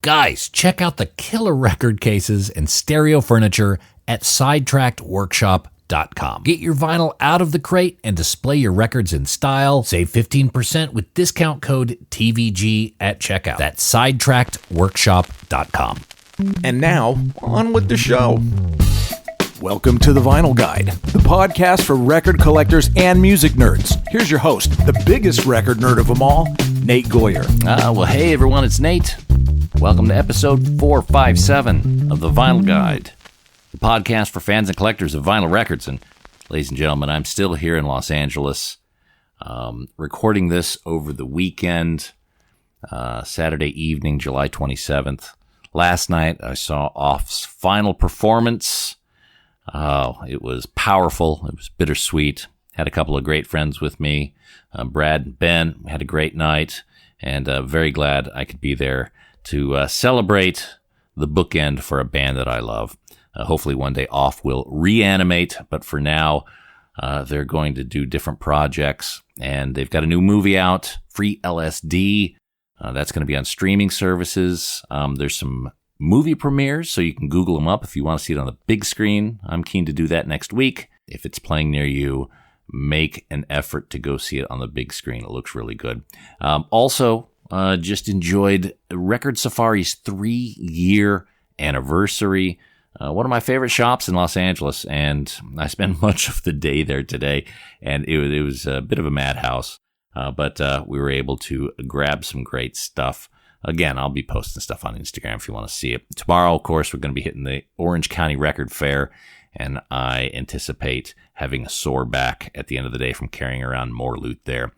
Guys, check out the killer record cases and stereo furniture at sidetrackedworkshop.com. Get your vinyl out of the crate and display your records in style. Save 15% with discount code TVG at checkout. That's sidetrackedworkshop.com. And now, on with the show. Welcome to The Vinyl Guide, the podcast for record collectors and music nerds. Here's your host, the biggest record nerd of them all, Nate Goyer. Well, hey everyone, it's Nate. Welcome to episode 457 of The Vinyl Guide, the podcast for fans and collectors of vinyl records. And ladies and gentlemen, I'm still here in Los Angeles, recording this over the weekend, Saturday evening, July 27th. Last night, I saw Off's final performance. It was powerful. It was bittersweet. Had a couple of great friends with me, Brad and Ben. Had a great night, and very glad I could be there to celebrate the bookend for a band that I love. Hopefully one day Off will reanimate, but for now, they're going to do different projects, and they've got a new movie out, Free LSD. That's going to be on streaming services. There's some movie premieres, so you can Google them up if you want to see it on the big screen. I'm keen to do that next week. If it's playing near you, make an effort to go see it on the big screen. It looks really good. Just enjoyed Record Safari's 3-year anniversary. One of my favorite shops in Los Angeles, and I spent much of the day there today, and it was a bit of a madhouse, but we were able to grab some great stuff. Again, I'll be posting stuff on Instagram if you want to see it. Tomorrow, of course, we're going to be hitting the Orange County Record Fair, and I anticipate having a sore back at the end of the day from carrying around more loot there.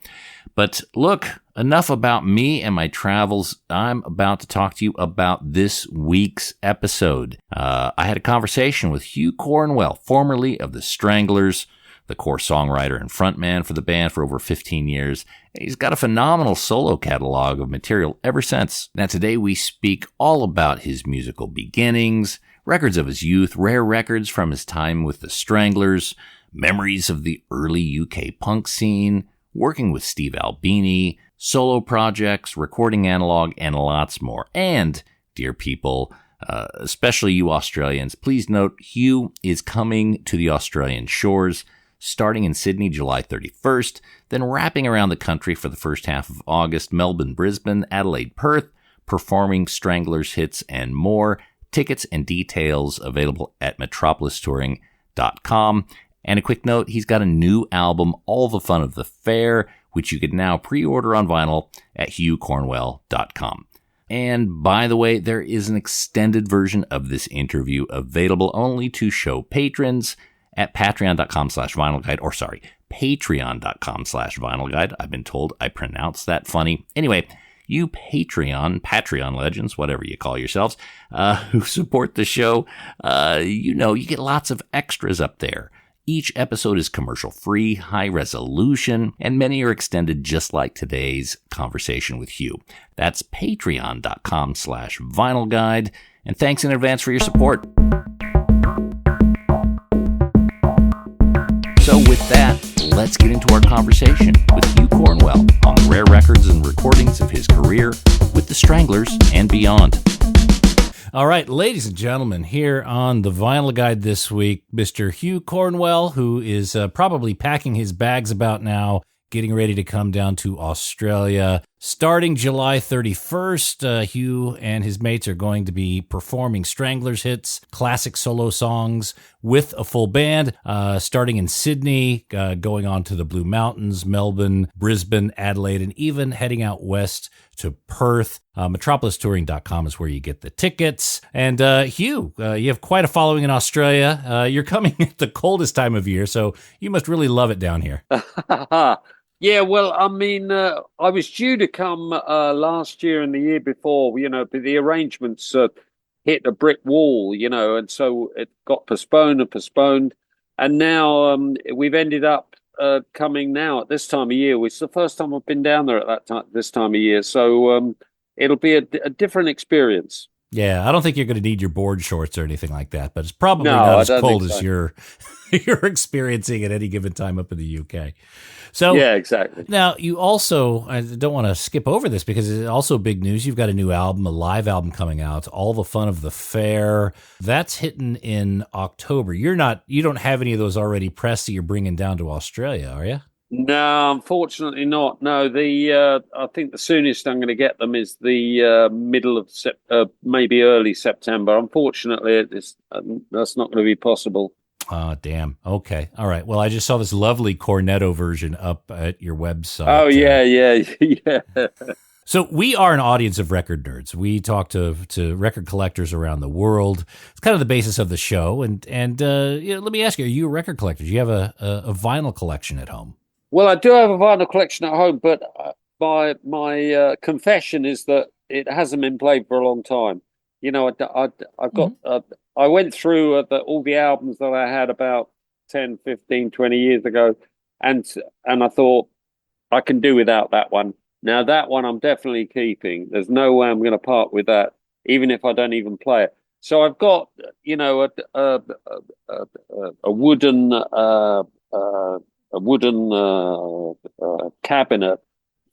But look, enough about me and my travels. I'm about to talk to you about this week's episode. I had a conversation with Hugh Cornwell, formerly of the Stranglers, the core songwriter and frontman for the band for over 15 years. He's got a phenomenal solo catalog of material ever since. Now today we speak all about his musical beginnings, records of his youth, rare records from his time with the Stranglers, memories of the early UK punk scene, working with Steve Albini, solo projects, recording analogue, and lots more. And, dear people, especially you Australians, please note Hugh is coming to the Australian shores starting in Sydney July 31st, then wrapping around the country for the first half of August, Melbourne, Brisbane, Adelaide, Perth, performing Stranglers hits and more. Tickets and details available at metropolistouring.com. And a quick note, he's got a new album, All the Fun of the Fair, which you can now pre-order on vinyl at hughcornwell.com. And by the way, there is an extended version of this interview available only to show patrons at patreon.com/vinylguide, or sorry, patreon.com/vinylguide. I've been told I pronounce that funny. Anyway, you Patreon legends, whatever you call yourselves, who support the show, you get lots of extras up there. Each episode is commercial-free, high resolution, and many are extended just like today's conversation with Hugh. That's patreon.com/vinylguide, and thanks in advance for your support. So with that, let's get into our conversation with Hugh Cornwell on the rare records and recordings of his career with the Stranglers and beyond. All right, ladies and gentlemen, here on the Vinyl Guide this week, Mr. Hugh Cornwell, who is probably packing his bags about now, getting ready to come down to Australia. Starting July 31st, Hugh and his mates are going to be performing Stranglers hits, classic solo songs with a full band, starting in Sydney, going on to the Blue Mountains, Melbourne, Brisbane, Adelaide, and even heading out west to Perth. Metropolistouring.com is where you get the tickets. And Hugh, you have quite a following in Australia. You're coming at the coldest time of year, so you must really love it down here. Yeah, well, I mean, I was due to come last year and the year before, but the arrangements hit a brick wall, and so it got postponed. And now we've ended up coming now at this time of year, which is the first time I've been down there at this time of year. So it'll be a different experience. Yeah, I don't think you're going to need your board shorts or anything like that, but it's probably No, not I as don't cold think as so. you're experiencing at any given time up in the UK. So Yeah, exactly. now you also, I don't want to skip over this because it's also big news. You've got a new album, a live album coming out, All the Fun of the Fair. That's hitting in October. You don't have any of those already pressed that you're bringing down to Australia, are you? No, unfortunately not. No, I think the soonest I'm going to get them is the middle of maybe early September. Unfortunately, that's not going to be possible. Oh, damn. Okay. All right. Well, I just saw this lovely cornetto version up at your website. Oh, yeah, yeah. So we are an audience of record nerds. We talk to record collectors around the world. It's kind of the basis of the show. And let me ask you, are you a record collector? Do you have a vinyl collection at home? Well, I do have a vinyl collection at home, but my confession is that it hasn't been played for a long time. You know, I've got I went through all the albums that I had about 10, 15, 20 years ago, and I thought I can do without that one. Now that one I'm definitely keeping. There's no way I'm going to part with that, even if I don't even play it. So I've got, you know, a wooden cabinet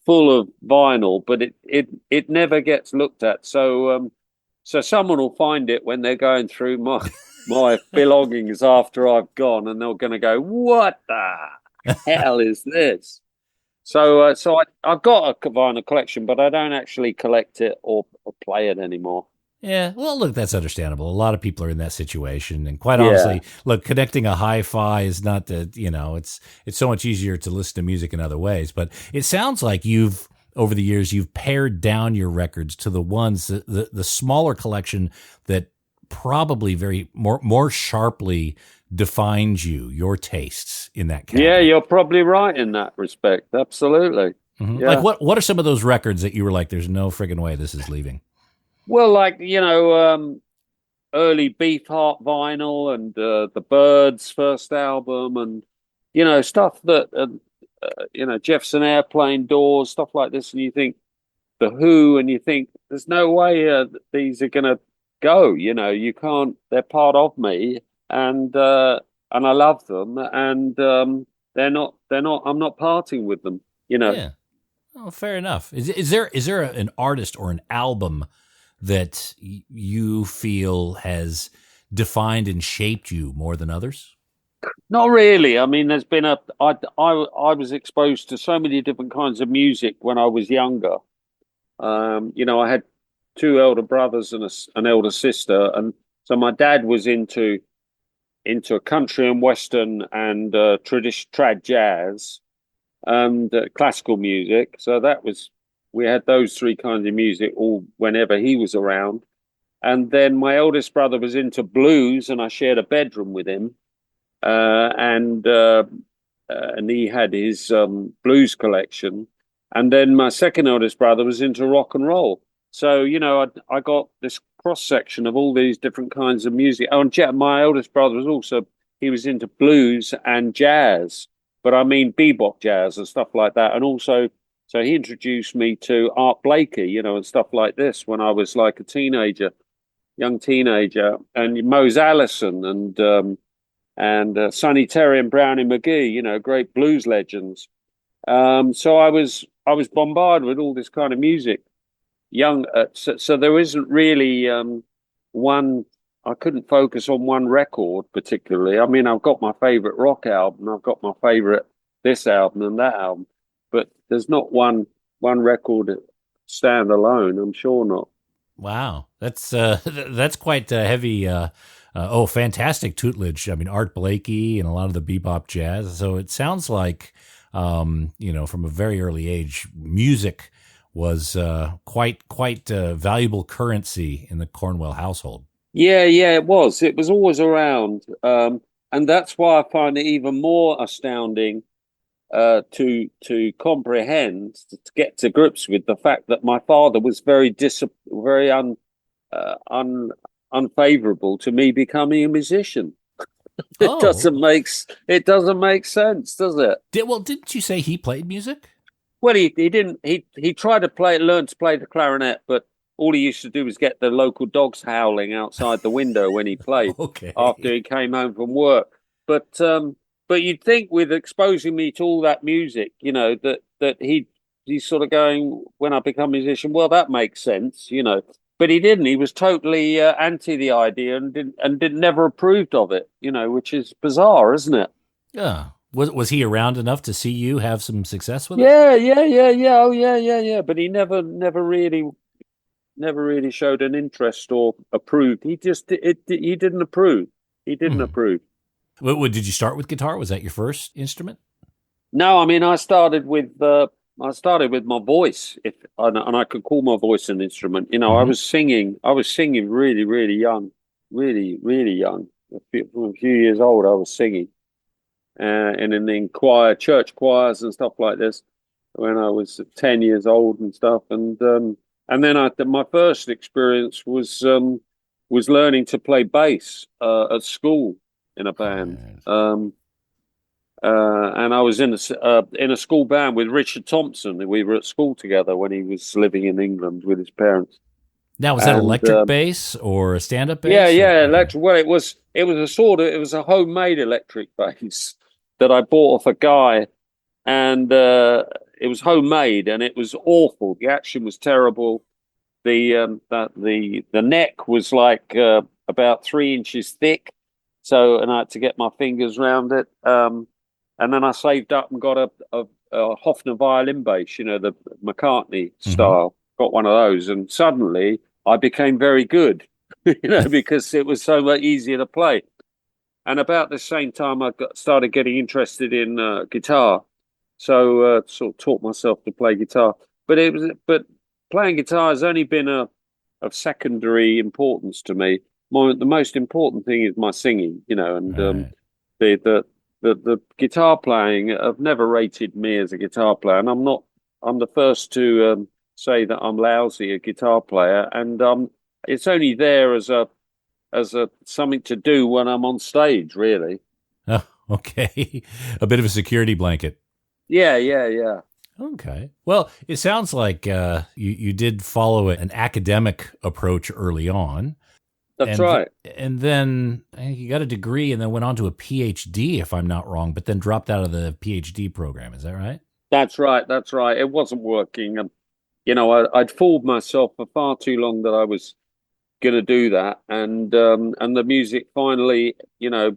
full of vinyl, but it never gets looked at. So someone will find it when they're going through my belongings after I've gone, and they're going to go, "What the hell is this?" So I've got a vinyl collection, but I don't actually collect it or play it anymore. Yeah, well, look, that's understandable. A lot of people are in that situation, and quite honestly, look, connecting a hi-fi is not it's so much easier to listen to music in other ways. But it sounds like over the years, you've pared down your records to the ones the smaller collection that probably more sharply defines your tastes in that category. Yeah, you're probably right in that respect. Absolutely. Mm-hmm. Yeah. Like what are some of those records that you were like, there's no friggin' way this is leaving? Well, like, you know, early Beefheart vinyl and the Byrds' first album, and, you know, stuff that, you know, Jefferson Airplane, Doors, stuff like this. And you think The Who, and you think there's no way these are going to go. You know, you can't, they're part of me, and I love them, and they're not, I'm not parting with them, you know. Yeah. Oh, fair enough. Is there an artist or an album that you feel has defined and shaped you more than others? Not really. I mean, there's been I was exposed to so many different kinds of music when I was younger. You know, I had two elder brothers and an elder sister, and so my dad was into country and western and trad jazz and classical music. So we had those three kinds of music all whenever he was around. And then my eldest brother was into blues, and I shared a bedroom with him. And he had his blues collection. And then my second eldest brother was into rock and roll. So, you know, I got this cross section of all these different kinds of music. Oh, and my eldest brother he was into blues and jazz, but I mean bebop jazz and stuff like that. And also, so he introduced me to Art Blakey, you know, and stuff like this when I was like a young teenager, and Mose Allison and Sonny Terry and Brownie McGee, you know, great blues legends. So I was bombarded with all this kind of music. So there isn't really one. I couldn't focus on one record particularly. I mean, I've got my favorite rock album, I've got my favorite this album and that album, but there's not one record stand alone. I'm sure not. Wow, that's quite heavy. Fantastic tutelage. I mean, Art Blakey and a lot of the bebop jazz. So it sounds like, you know, from a very early age, music was quite valuable currency in the Cornwell household. Yeah, it was. It was always around, and that's why I find it even more astounding to comprehend, to get to grips with the fact that my father was very unfavorable to me becoming a musician. It doesn't make sense, does it? Didn't you say he played music? Well, he didn't. He tried to learn to play the clarinet, but all he used to do was get the local dogs howling outside the window when he played Okay. after he came home from work. But you'd think with exposing me to all that music, you know, that he's sort of going, when I become a musician, well, that makes sense, you know. But he didn't. He was totally anti the idea and never approved of it, you know, which is bizarre, isn't it? Yeah. Was he around enough to see you have some success with it? Yeah. Oh, yeah. But he never really showed an interest or approved. He didn't approve. He didn't approve. What did you start with guitar? Was that your first instrument? No, I mean I started with my voice, and I could call my voice an instrument. You know, I was singing really, really young, really young. From a few years old, I was singing, and in church choirs and stuff like this when I was 10 years old and stuff. And then my first experience was learning to play bass at school in a band. And I was in a school band with Richard Thompson. We were at school together when he was living in England with his parents. Now, was that electric bass or a stand-up bass? Yeah, electric. Well, it was a homemade electric bass that I bought off a guy, and it was homemade, and it was awful. The action was terrible. The neck was like about 3 inches thick, and I had to get my fingers around it. And then I saved up and got a Hofner violin bass, you know, the McCartney style. Got one of those, and suddenly I became very good, you know, because it was so much easier to play. And about the same time, I started getting interested in guitar, so sort of taught myself to play guitar. But playing guitar has only been of secondary importance to me. The most important thing is my singing, you know, and the guitar playing. I've never rated me as a guitar player, and I'm the first to say that I'm lousy a guitar player, and it's only there as a something to do when I'm on stage, really. Oh, okay. A bit of a security blanket. Yeah. Okay. Well, it sounds like you did follow an academic approach early on. That's right. And then you got a degree and then went on to a PhD, if I'm not wrong, but then dropped out of the PhD program. Is that right? That's right. It wasn't working. And, you know, I'd fooled myself for far too long that I was going to do that. And the music finally, you know,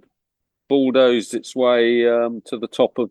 bulldozed its way to the top of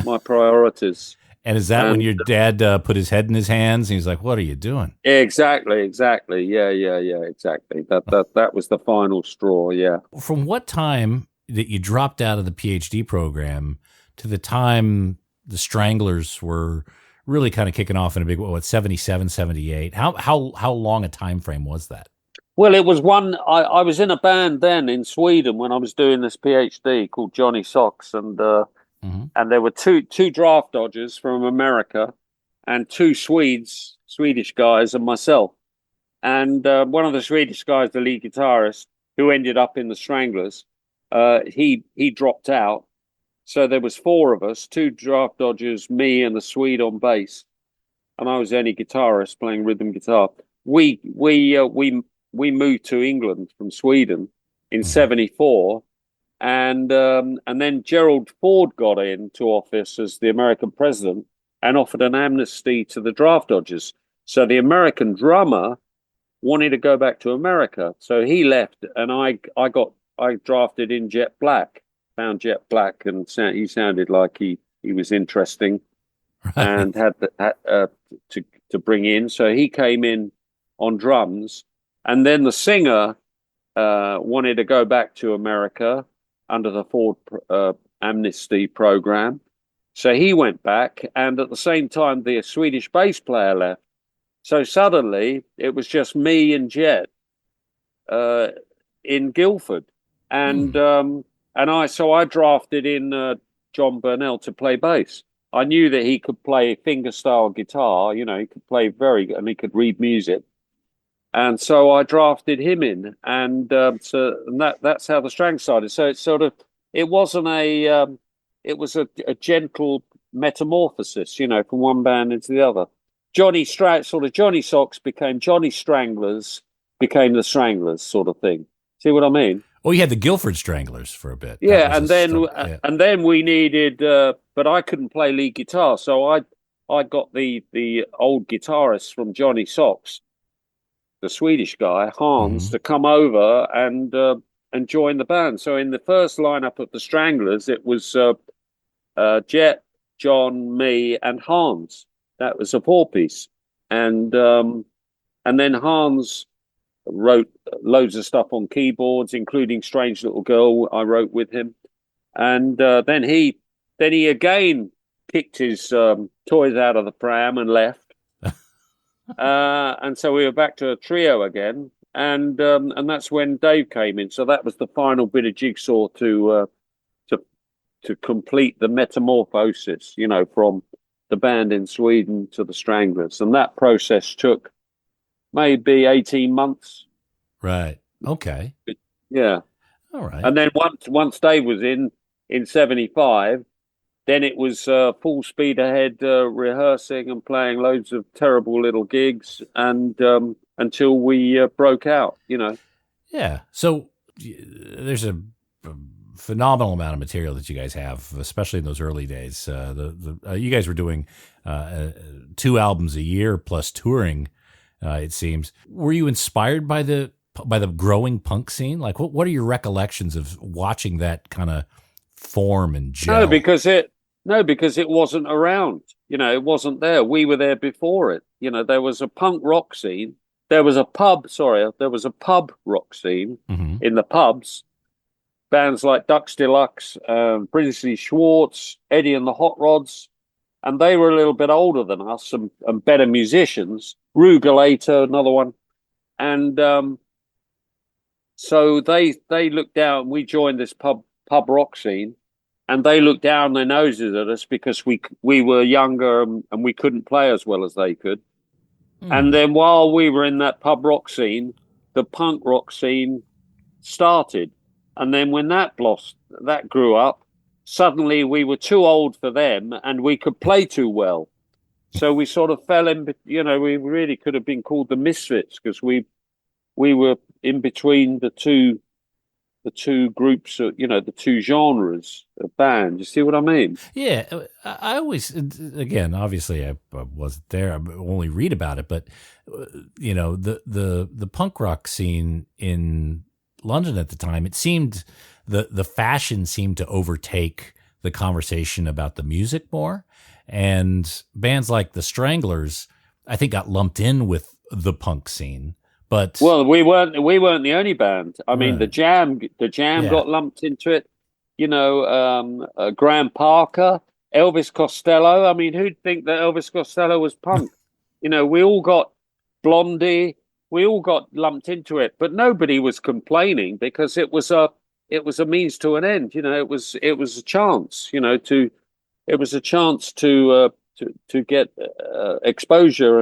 my priorities. And is that when your dad put his head in his hands and he's like, "What are you doing?" Exactly. Yeah, exactly. That was the final straw. Yeah. From what time that you dropped out of the PhD program to the time the Stranglers were really kind of kicking off in a big way, 77, 78? How long a time frame was that? Well, it was I was in a band then in Sweden when I was doing this PhD called Johnny Socks, and there were two draft dodgers from America and two Swedish guys, and myself. And one of the Swedish guys, the lead guitarist, who ended up in the Stranglers, he dropped out. So there was four of us, two draft dodgers, me and the Swede on bass, and I was the only guitarist playing rhythm guitar. We moved to England from Sweden in '74. And then Gerald Ford got into office as the American president and offered an amnesty to the draft dodgers. So the American drummer wanted to go back to America, so he left, and I drafted in Jet Black, found Jet Black, and he sounded like he was interesting, right, and had to bring in. So he came in on drums, and then the singer wanted to go back to America under the Ford amnesty program. So he went back, and at the same time, the Swedish bass player left. So suddenly, it was just me and Jet in Guildford. And I drafted in John Burnell to play bass. I knew that he could play fingerstyle guitar, you know, he could play and he could read music. And so I drafted him in, and that's how the Stranglers started. So it's it wasn't it was a gentle metamorphosis, you know, from one band into the other. Johnny Socks became Johnny Stranglers, became the Stranglers sort of thing. See what I mean? Oh, you had the Guilford Stranglers for a bit. Yeah, and then we needed, but I couldn't play lead guitar, so I got the old guitarist from Johnny Socks, the Swedish guy Hans, to come over and join the band. So in the first lineup of the Stranglers, it was Jet, John, me, and Hans. That was a 4-piece, and then Hans wrote loads of stuff on keyboards, including "Strange Little Girl." I wrote with him, and then he again kicked his toys out of the pram and left, and so we were back to a trio again, and that's when Dave came in. So that was the final bit of jigsaw to complete the metamorphosis, from the band in Sweden to the Stranglers, and that process took maybe 18 months. Right. Okay. Yeah. All right. And then once Dave was in 75, then it was full speed ahead, rehearsing and playing loads of terrible little gigs, and until we broke out. Yeah. So there's a phenomenal amount of material that you guys have, especially in those early days. You guys were doing 2 albums a year plus touring. It seems. Were you inspired by the growing punk scene? Like, what are your recollections of watching that kind of form and gel? No, because it wasn't around. It wasn't there. We were there before it. There was a punk rock scene. There was a pub rock scene in the pubs. Bands like Ducks Deluxe, Brinsley Schwartz, Eddie and the Hot Rods, and they were a little bit older than us and better musicians. Rugulator, another one, and so they looked down. We joined this pub rock scene, and they looked down their noses at us because we were younger and we couldn't play as well as they could. And then while we were in that pub rock scene, the punk rock scene started. And then when that grew up, suddenly we were too old for them and we could play too well. So we sort of fell in, we really could have been called the Misfits because we were in between the two groups, the two genres of band. You see what I mean? Yeah. I always, again, obviously I wasn't there. I only read about it, but, the punk rock scene in London at the time, it seemed the fashion seemed to overtake the conversation about the music more, and bands like the Stranglers, I think, got lumped in with the punk scene. But we weren't the only band. I mean, the Jam got lumped into it. Graham Parker, Elvis Costello. I mean, who'd think that Elvis Costello was punk? We all got Blondie. We all got lumped into it, but nobody was complaining because it was a means to an end. It was a chance. It was a chance to get exposure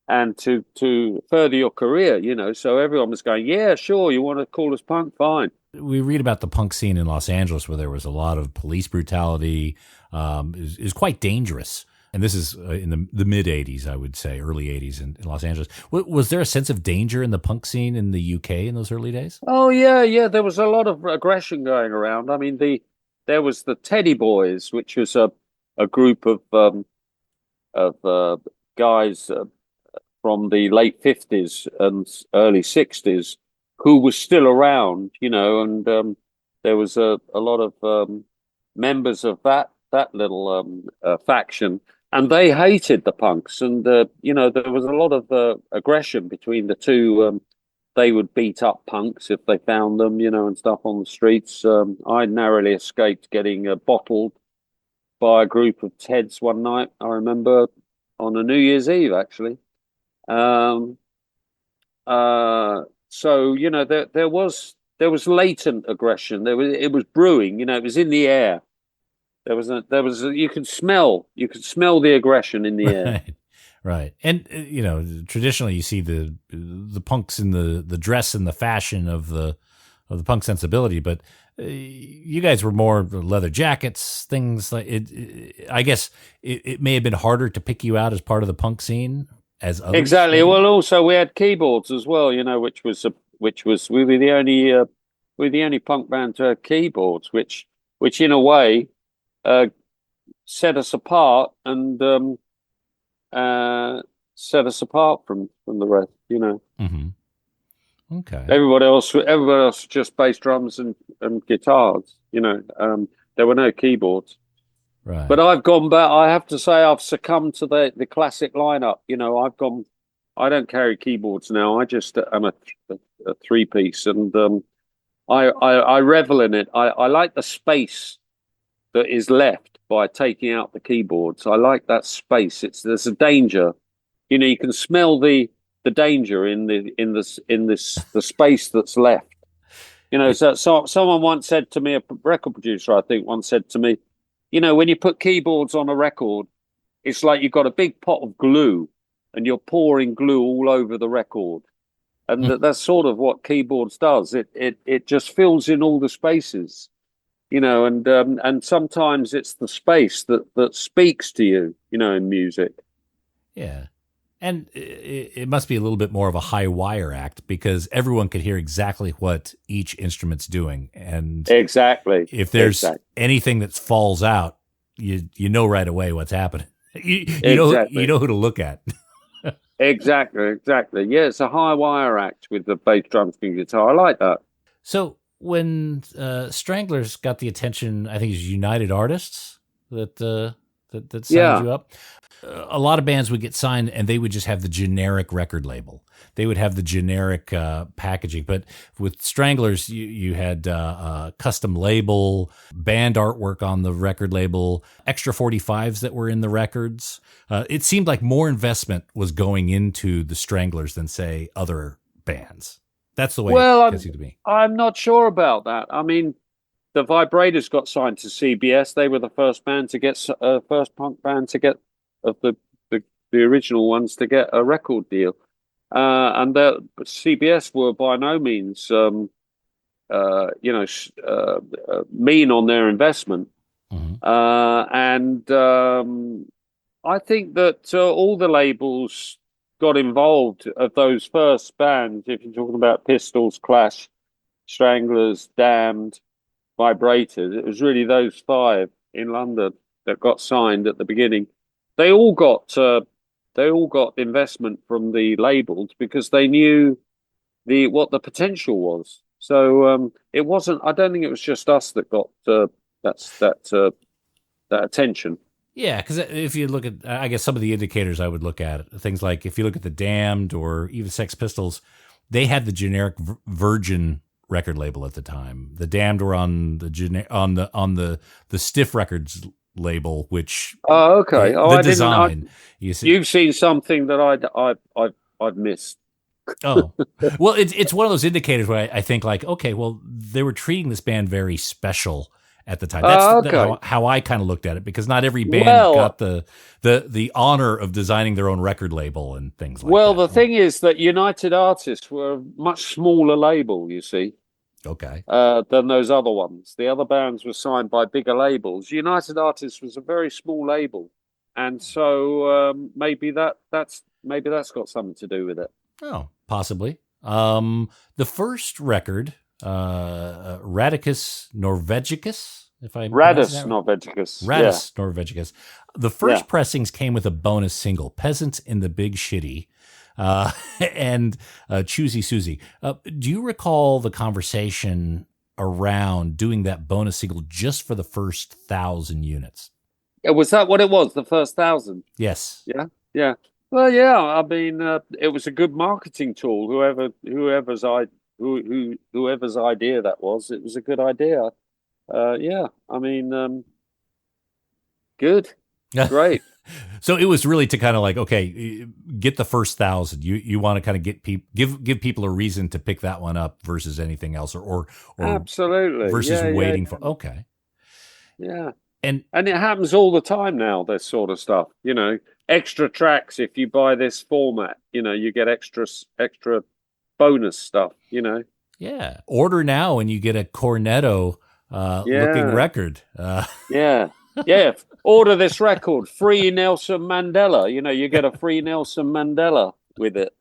and to further your career. So everyone was going, yeah, sure. You want to call us punk? Fine. We read about the punk scene in Los Angeles where there was a lot of police brutality. Is quite dangerous. And this is in the mid 80s, I would say, early 80s in Los Angeles. Was there a sense of danger in the punk scene in the UK in those early days? Oh, yeah. There was a lot of aggression going around. I mean, there was the Teddy Boys, which was a group of guys from the late 50s and early 60s who was still around, and there was a lot of members of that little faction. And they hated the punks, and there was a lot of aggression between the two. They would beat up punks if they found them, and stuff on the streets. I narrowly escaped getting bottled by a group of Teds one night. I remember on a New Year's Eve, actually. So there was latent aggression. It was brewing. It was in the air. There was you could smell the aggression in the air. Right. And traditionally you see the punks in the dress and the fashion of the punk sensibility, but you guys were more leather jackets, things like it. I guess it may have been harder to pick you out as part of the punk scene as others. Exactly. maybe? Well, also we had keyboards as well, which was we were the only punk band to have keyboards, which in a way set us apart and set us apart from the rest. Mm-hmm. Okay. Everybody else just bass drums and guitars. There were no keyboards. Right. But I've gone back. I have to say, I've succumbed to the classic lineup. I don't carry keyboards now. I just am a 3-piece, and I revel in it. I like the space that is left by taking out the keyboards. I like that space. There's a danger. You can smell the danger in the space that's left. So someone once said to me, a record producer, I think, once said to me, when you put keyboards on a record, it's like you've got a big pot of glue and you're pouring glue all over the record. And that's sort of what keyboards does. It just fills in all the spaces, and sometimes it's the space that speaks to you, in music. Yeah. And it must be a little bit more of a high wire act because everyone could hear exactly what each instrument's doing. And exactly, if there's anything that falls out, you know right away what's happening. You know who to look at. Exactly. Yeah, it's a high wire act with the bass, drums, and guitar. I like that. So when Stranglers got the attention, I think it's United Artists that signed you up. A lot of bands would get signed and they would just have the generic record label. They would have the generic packaging. But with Stranglers, you had custom label, band artwork on the record label, extra 45s that were in the records. It seemed like more investment was going into the Stranglers than, say, other bands. That's the way it seemed to me. I'm not sure about that. I mean, the Vibrators got signed to CBS. They were the first band to get first punk band to get of the original ones to get a record deal, and CBS were by no means mean on their investment. Mm-hmm. I think that all the labels got involved of those first bands. If you're talking about Pistols, Clash, Stranglers, Damned, Vibrators, it was really those 5 in London that got signed at the beginning. They all got investment from the labels because they knew what the potential was. So it wasn't. I don't think it was just us that got that attention. Yeah, because if you look at, I guess some of the indicators I would look at, things like if you look at the Damned or even Sex Pistols, they had the generic Virgin record label at the time. The Damned were on the Stiff Records label, which okay. The design. You've seen something that I've missed. Oh, well, it's one of those indicators where I think like, okay, well, they were treating this band very special at the time. That's how I kind of looked at it, because not every band got the honor of designing their own record label and things like that. Well, the thing is that United Artists were a much smaller label, you see. Okay. Than those other ones. The other bands were signed by bigger labels. United Artists was a very small label, and so maybe that's got something to do with it. Oh, possibly. The first record, Radicus Norvegicus, if I Radus Norvegicus. Radus Norvegicus. The first pressings came with a bonus single, "Peasants in the Big Shitty." And Choosy Susie. Do you recall the conversation around doing that bonus single just for the first 1,000 units? Was that what it was? The first 1,000? Yes. Yeah. Well, yeah. I mean, it was a good marketing tool. Whoever's idea that was, it was a good idea. Yeah. I mean, good. Great. So it was really to kind of like, okay, get the first 1,000. You want to kind of give people a reason to pick that one up versus anything else, or absolutely versus waiting for. Okay. Yeah. And it happens all the time now, this sort of stuff. Extra tracks. If you buy this format, you get extra bonus stuff. Yeah. Order now and you get a Cornetto looking record. Yeah. Yeah. Order this record. Free Nelson Mandela. You get a free Nelson Mandela with it.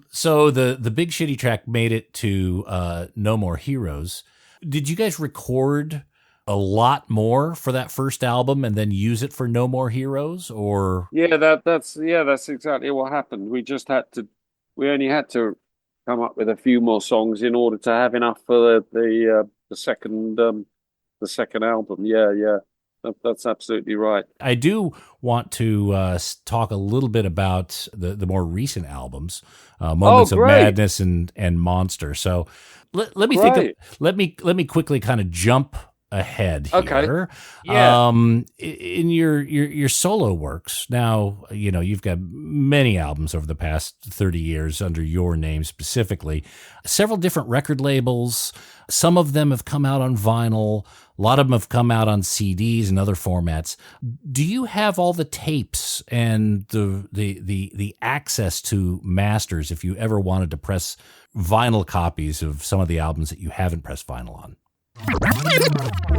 So the Big Shitty track made it to No More Heroes. Did you guys record a lot more for that first album and then use it for No More Heroes? Or that's exactly what happened. We only had to come up with a few more songs in order to have enough for the second album. That's absolutely right. I do want to talk a little bit about the more recent albums, Moments of Madness and Monster. So let me think. Let me quickly kind of jump ahead here. Okay. Yeah. In your solo works now, you've got many albums over the past 30 years under your name specifically, several different record labels. Some of them have come out on vinyl. A lot of them have come out on CDs and other formats. Do you have all the tapes and the access to masters if you ever wanted to press vinyl copies of some of the albums that you haven't pressed vinyl on?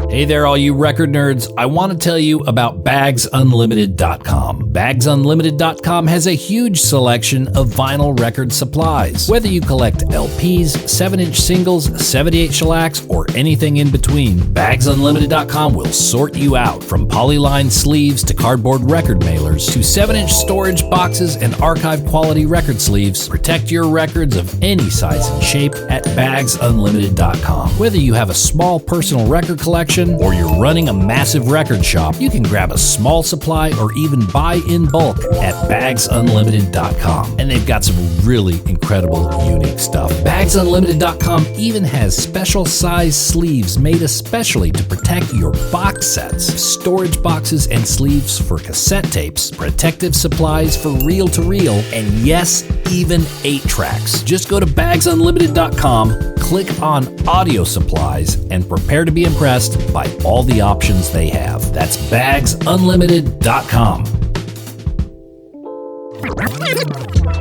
Hey there, all you record nerds. I want to tell you about BagsUnlimited.com. BagsUnlimited.com has a huge selection of vinyl record supplies. Whether you collect LPs, 7-inch singles, 78 shellacs, or anything in between, BagsUnlimited.com will sort you out. From polyline sleeves to cardboard record mailers to 7-inch storage boxes and archive quality record sleeves, protect your records of any size and shape at BagsUnlimited.com. Whether you have a small personal record collection or you're running a massive record shop, you can grab a small supply or even buy in bulk at BagsUnlimited.com. And they've got some really incredible, unique stuff. BagsUnlimited.com even has special size sleeves made especially to protect your box sets, storage boxes and sleeves for cassette tapes, protective supplies for reel-to-reel, and yes, even 8-tracks. Just go to BagsUnlimited.com, click on Audio Supplies, and prepare to be impressed by all the options they have. That's BagsUnlimited.com.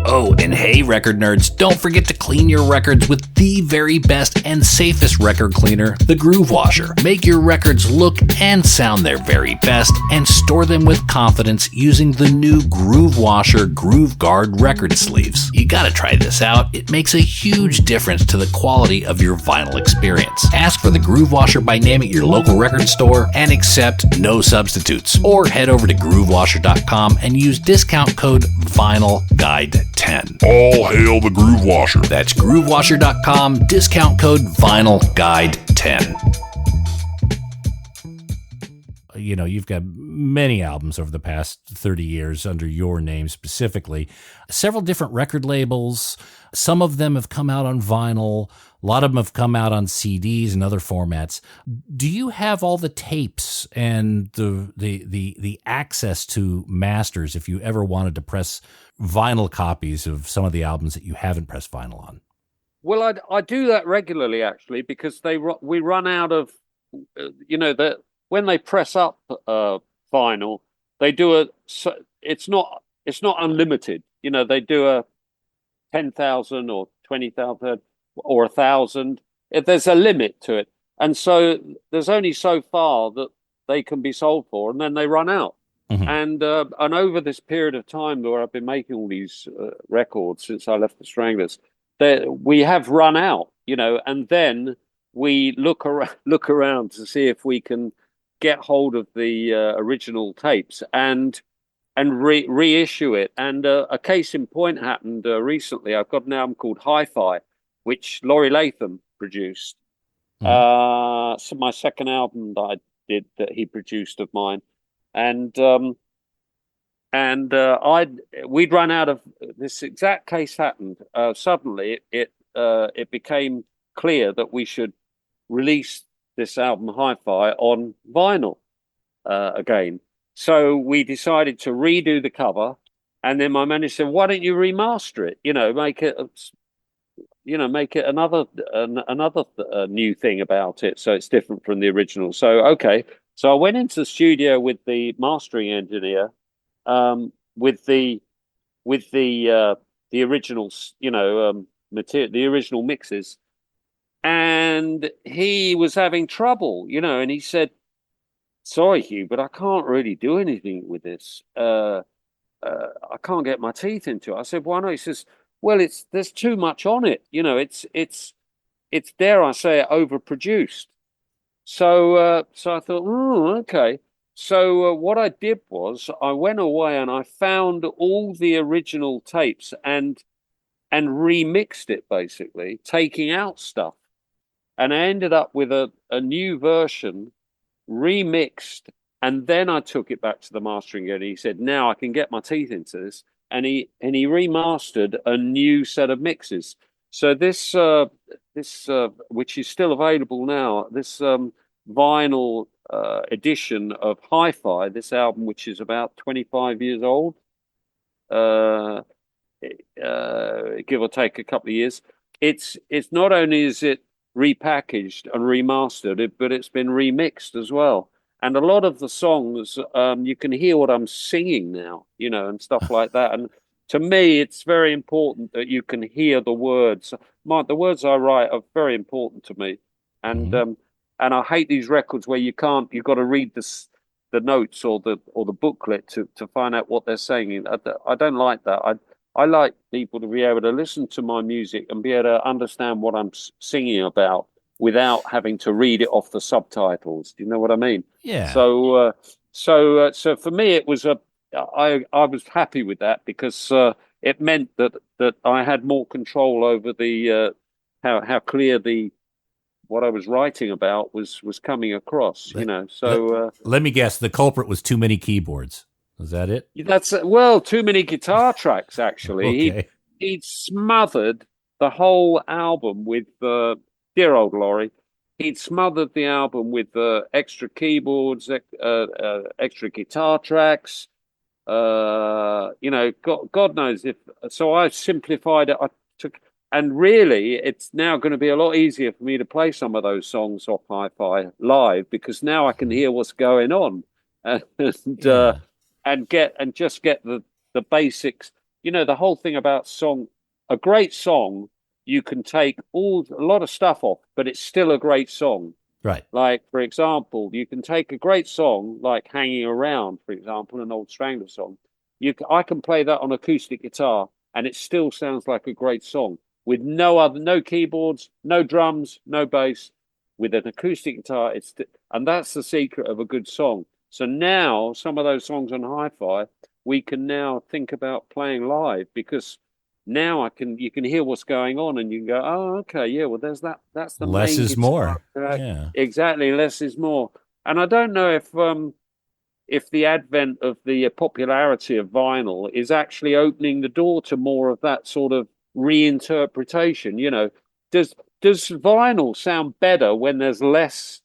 Oh, and hey, record nerds, don't forget to clean your records with the very best and safest record cleaner, the Groove Washer. Make your records look and sound their very best and store them with confidence using the new Groove Washer Groove Guard record sleeves. You gotta try this out. It makes a huge difference to the quality of your vinyl experience. Ask for the Groove Washer by name at your local record store and accept no substitutes. Or head over to GrooveWasher.com and use discount code VinylGuide10. All hail the Groove Washer. That's GrooveWasher.com, discount code VinylGuide10. You've got many albums over the past 30 years under your name specifically, several different record labels. Some of them have come out on vinyl. A lot of them have come out on CDs and other formats. Do you have all the tapes and the access to masters if you ever wanted to press vinyl copies of some of the albums that you haven't pressed vinyl on? Well, I do that regularly, actually, because we run out of, when they press up vinyl, they do it's not unlimited. They do a 10,000 or 20,000 or 1,000. If there's a limit to it, and so there's only so far that they can be sold for, and then they run out. Mm-hmm. And over this period of time where I've been making all these records since I left the Stranglers, we have run out, and then we look around to see if we can get hold of the original tapes and reissue it. And a case in point happened recently. I've got an album called Hi-Fi, which Laurie Latham produced. Mm-hmm. So my second album that I did that he produced of mine. And we'd run out of this exact case happened. Suddenly it became clear that we should release this album Hi-Fi on vinyl again. So we decided to redo the cover, and then my manager said, "Why don't you remaster it? Make it another new thing about it, so it's different from the original." So okay. So I went into the studio with the mastering engineer, with the original, material, the original mixes, and he was having trouble, and he said, "Sorry, Hugh, but I can't really do anything with this. I can't get my teeth into it." I said, "Why not?" He says, "Well, there's too much on it. It's dare I say it, overproduced." So I thought, oh, okay. So what I did was I went away and I found all the original tapes and remixed it, basically, taking out stuff. And I ended up with a new version remixed. And then I took it back to the mastering and he said, "Now I can get my teeth into this." And he remastered a new set of mixes. So this which is still available now, this vinyl edition of Hi-Fi, this album, which is about 25 years old, give or take a couple of years. It's not only is it repackaged and remastered, but it's been remixed as well. And a lot of the songs, you can hear what I'm singing now, and stuff like that. And to me, it's very important that you can hear the words. The words I write are very important to me. And and I hate these records where you've got to read the notes or the booklet to find out what they're saying. I don't like that. I like people to be able to listen to my music and be able to understand what I'm singing about without having to read it off the subtitles. Do you know what I mean? Yeah. So for me, it was I was happy with that because it meant that I had more control over the how clear what I was writing about was coming across. So let me guess, the culprit was too many keyboards. Was that it? That's too many guitar tracks. Actually, Okay. he'd smothered the whole album with dear old Laurie. He'd smothered the album with extra keyboards, extra guitar tracks. God knows if. So I simplified it. And really, it's now going to be a lot easier for me to play some of those songs off Hi-Fi live because now I can hear what's going on, and just get the basics. The whole thing about a great song, you can take a lot of stuff off, but it's still a great song. Right. Like, for example, you can take a great song like "Hanging Around," for example, an old Stranglers song. I can play that on acoustic guitar, and it still sounds like a great song with no keyboards, no drums, no bass, with an acoustic guitar. And that's the secret of a good song. So now some of those songs on Hi-Fi, we can now think about playing live because now you can hear what's going on and you can go, oh, okay, yeah, well, there's that. That's the less main is guitar more. track. Yeah, exactly. Less is more. And I don't know if the advent of the popularity of vinyl is actually opening the door to more of that sort of reinterpretation. Does vinyl sound better when there's less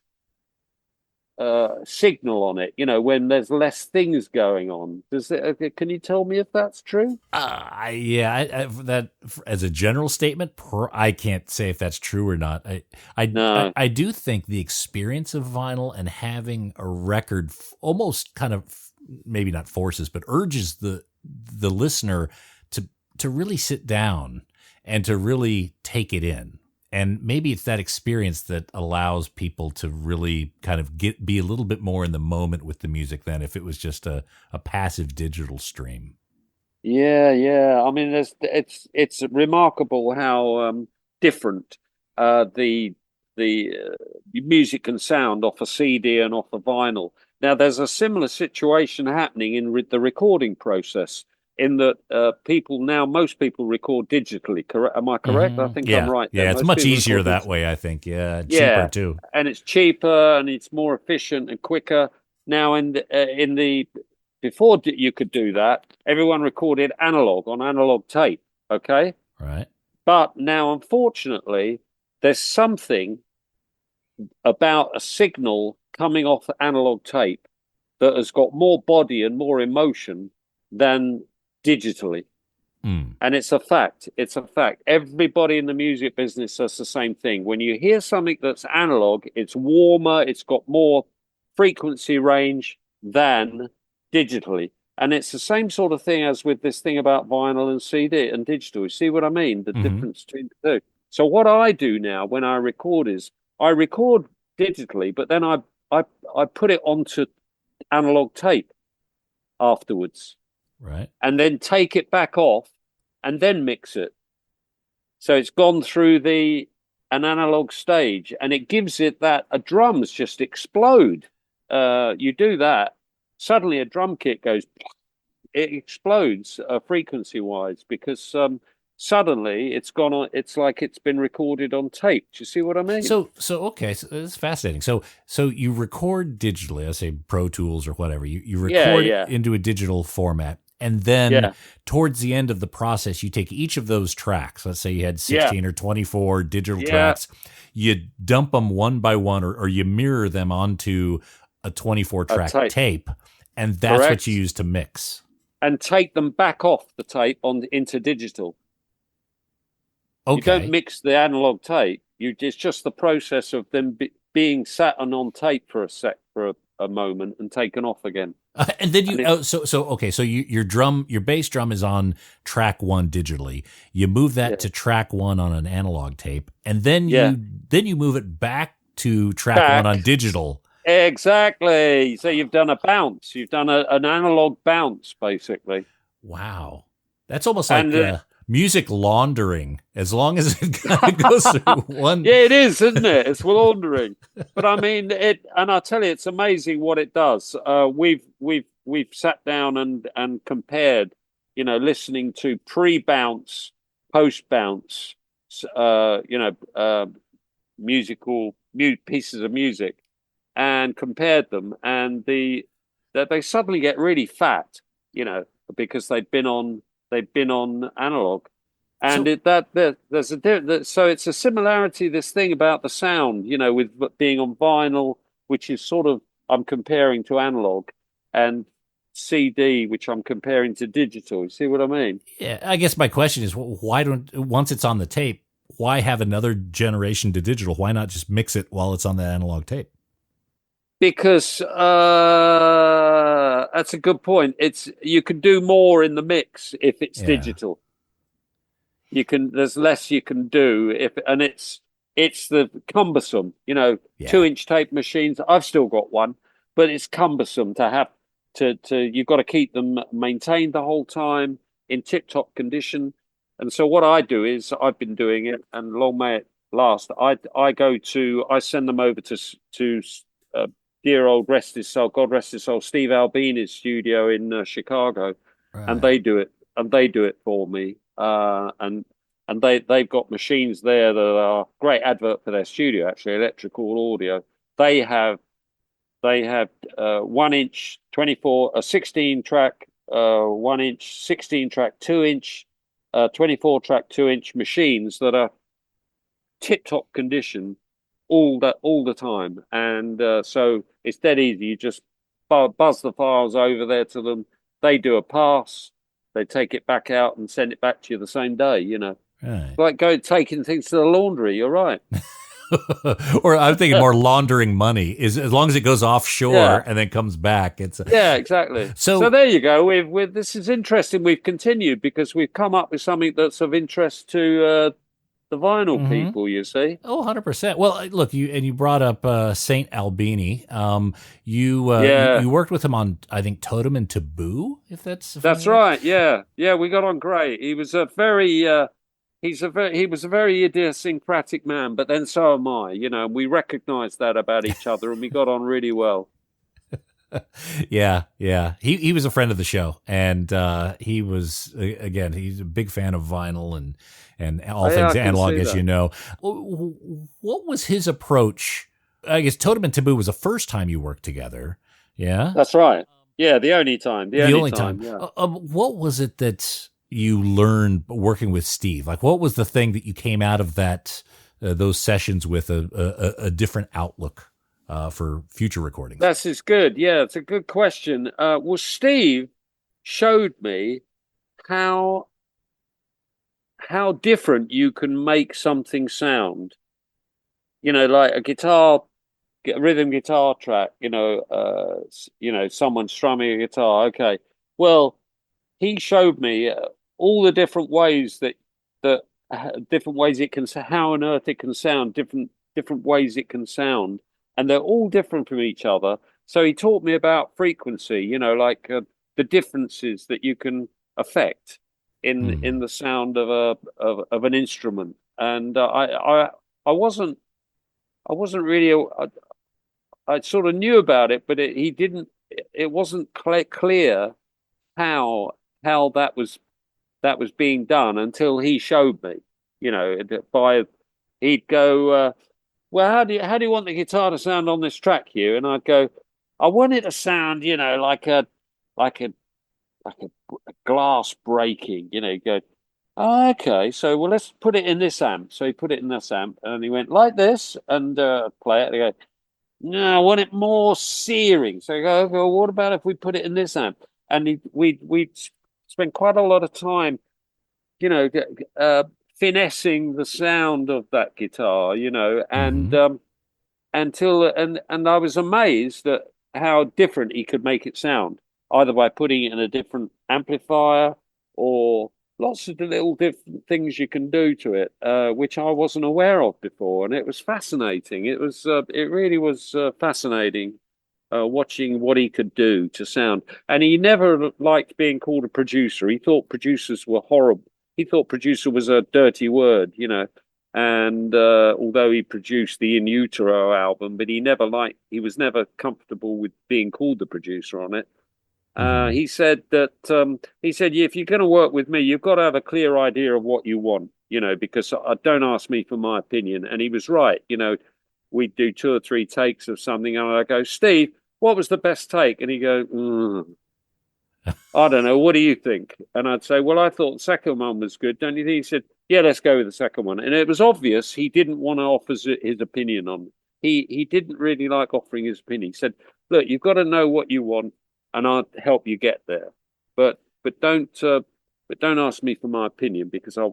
signal on it? When there's less things going on. Can you tell me if that's true? that as a general statement, I can't say if that's true or not. I do think the experience of vinyl and having a record almost kind of maybe not forces, but urges the listener to really sit down and to really take it in. And maybe it's that experience that allows people to really kind of be a little bit more in the moment with the music than if it was just a passive digital stream. Yeah. I mean, it's remarkable how different the music can sound off a CD and off a vinyl. Now, there's a similar situation happening in the recording process. In that most people record digitally. Correct? Am I correct? Mm-hmm. I think I'm right. Yeah, it's much easier that way, I think. Yeah, cheaper too. And it's cheaper and it's more efficient and quicker. Now, before you could do that, everyone recorded on analog tape. Okay, right. But now, unfortunately, there's something about a signal coming off analog tape that has got more body and more emotion than digitally. And it's a fact. Everybody in the music business does the same thing. When you hear something that's analog, it's warmer, it's got more frequency range than digitally. And it's the same sort of thing as with this thing about vinyl and CD and digital. You see what I mean? The difference between the two. So what I do now when I record is I record digitally, but then I put it onto analog tape afterwards, Right. and then take it back off and then mix it. So it's gone through an analog stage, and it gives it that drums just explode. You do that, suddenly a drum kit goes, it explodes frequency wise, because suddenly it's gone on. It's like it's been recorded on tape. Do you see what I mean? So okay, so it's fascinating. So you record digitally, let's say Pro Tools or whatever. You record it into a digital format, and then towards the end of the process, you take each of those tracks. Let's say you had 16 or 24 digital tracks. You dump them one by one, or you mirror them onto a 24-track tape, and that's what you use to mix. And take them back off the tape into digital. Okay. You don't mix the analog tape. It's just the process of them being sat on tape for a moment and taken off again. And then your bass drum is on track 1 digitally. You move that to track 1 on an analog tape, and then you move it back to track 1 on digital. Exactly. So you've done a bounce. You've done an analog bounce, basically. Wow, that's almost like music laundering. As long as it goes through one. Yeah, it is, isn't it? It's laundering. But I mean, and I tell you, it's amazing what it does. We've sat down and compared, listening to pre-bounce, post-bounce, musical pieces of music, and compared them, and they suddenly get really fat, because they've been on analog, and so it's a similarity. This thing about the sound, with being on vinyl, which is sort of I'm comparing to analog, and CD, which I'm comparing to digital. You see what I mean? Yeah, I guess my question is, why once it's on the tape, why have another generation to digital? Why not just mix it while it's on the analog tape? Because that's a good point. You can do more in the mix if it's digital. There's less you can do it's the cumbersome, 2-inch tape machines. I've still got one, but it's cumbersome to have to you've got to keep them maintained the whole time in tip-top condition. And so what I do is, I've been doing it, and long may it last. I send them over to dear old God rest his soul, Steve Albini's studio in Chicago, and they do it for me. And they've got machines there that are a great advert for their studio. Actually, Electrical Audio. They have 1-inch 24, a 16-track 1-inch, 16-track 2-inch, 24-track 2-inch machines that are tip-top condition all the time, and so it's dead easy. You just buzz the files over there to them. They do a pass. They take it back out and send it back to you the same day. Right. Like taking things to the laundry. You're right. Or I'm thinking more laundering money, is as long as it goes offshore and then comes back. Exactly. So there you go. This is interesting. We've continued because we've come up with something that's of interest to the vinyl people, you see. Oh, 100%. Well, look, you brought up Saint Albini. You worked with him on, I think, Totem and Taboo, if that's right. Yeah, we got on great. He was a very idiosyncratic man, but then so am I. And we recognized that about each other, and we got on really well. Yeah. He was a friend of the show, and he was, again, he's a big fan of vinyl and all things analog, as you know. What was his approach? I guess Totem and Taboo was the first time you worked together. Yeah, that's right. Yeah, the only time. The only time. Yeah. What was it that you learned working with Steve? Like, what was the thing that you came out of those sessions with a different outlook for future recordings? That's good. Yeah, it's a good question. Well, Steve showed me how different you can make something sound. Like a rhythm guitar track. Someone strumming a guitar. Okay, well, he showed me all the different ways that different ways it can, how on earth it can sound, different ways it can sound, and they're all different from each other. So he taught me about frequency, like the differences that you can affect in the sound of of an instrument. And I wasn't really I sort of knew about it, but he didn't. It wasn't clear how that was being done until he showed me. By he'd go, well, how do you want the guitar to sound on this track, Hugh? And I'd go, I want it to sound, like a glass breaking. You go, oh, okay, so well, let's put it in this amp. So he put it in this amp, and he went like this, and play it. And he go, no, I want it more searing. So I go, okay, well, what about if we put it in this amp? And we'd spend quite a lot of time, finessing the sound of that guitar, and and I was amazed at how different he could make it sound, either by putting it in a different amplifier or lots of little different things you can do to it, which I wasn't aware of before, and it was fascinating. It really was fascinating watching what he could do to sound. And he never liked being called a producer. He thought producers were horrible. He thought producer was a dirty word, And although he produced the In Utero album, but he was never comfortable with being called the producer on it. He said yeah, if you're going to work with me, you've got to have a clear idea of what you want, because don't ask me for my opinion. And he was right. We'd do 2 or 3 takes of something, and I go, Steve, what was the best take? And he'd go, I don't know. What do you think? And I'd say, well, I thought the second one was good, don't you think? He said, yeah, let's go with the second one. And it was obvious he didn't want to offer his opinion on it. He didn't really like offering his opinion. He said, look, you've got to know what you want, and I'll help you get there. But don't ask me for my opinion, because I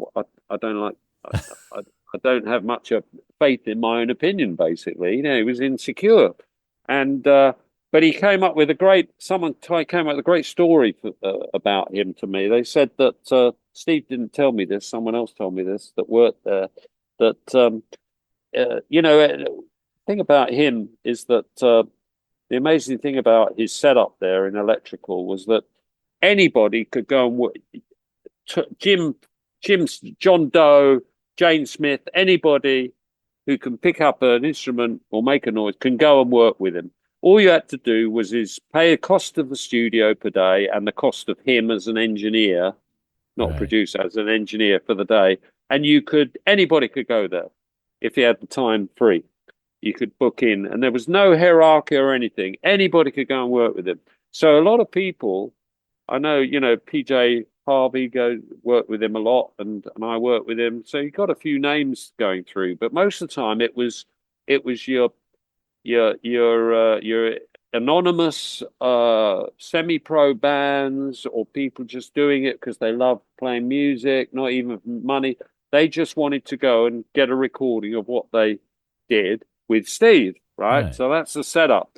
don't like I don't have much faith in my own opinion. Basically, he was insecure, and but he came up with someone came up with a great story about him to me. They said that Steve didn't tell me this. Someone else told me this that worked there. That the thing about him is that the amazing thing about his setup there in electrical was that anybody could go and work. John Doe, Jane Smith, anybody who can pick up an instrument or make a noise can go and work with him. All you had to do was pay a cost of the studio per day and the cost of him as an engineer, not producer, as an engineer for the day. And anybody could go there if he had the time free. You could book in, and there was no hierarchy or anything. Anybody could go and work with him. So a lot of people, I know, PJ Harvey work with him a lot, and I work with him. So he got a few names going through, but most of the time it was your anonymous semi-pro bands, or people just doing it because they love playing music, not even for money. They just wanted to go and get a recording of what they did with Steve, right? So that's the setup.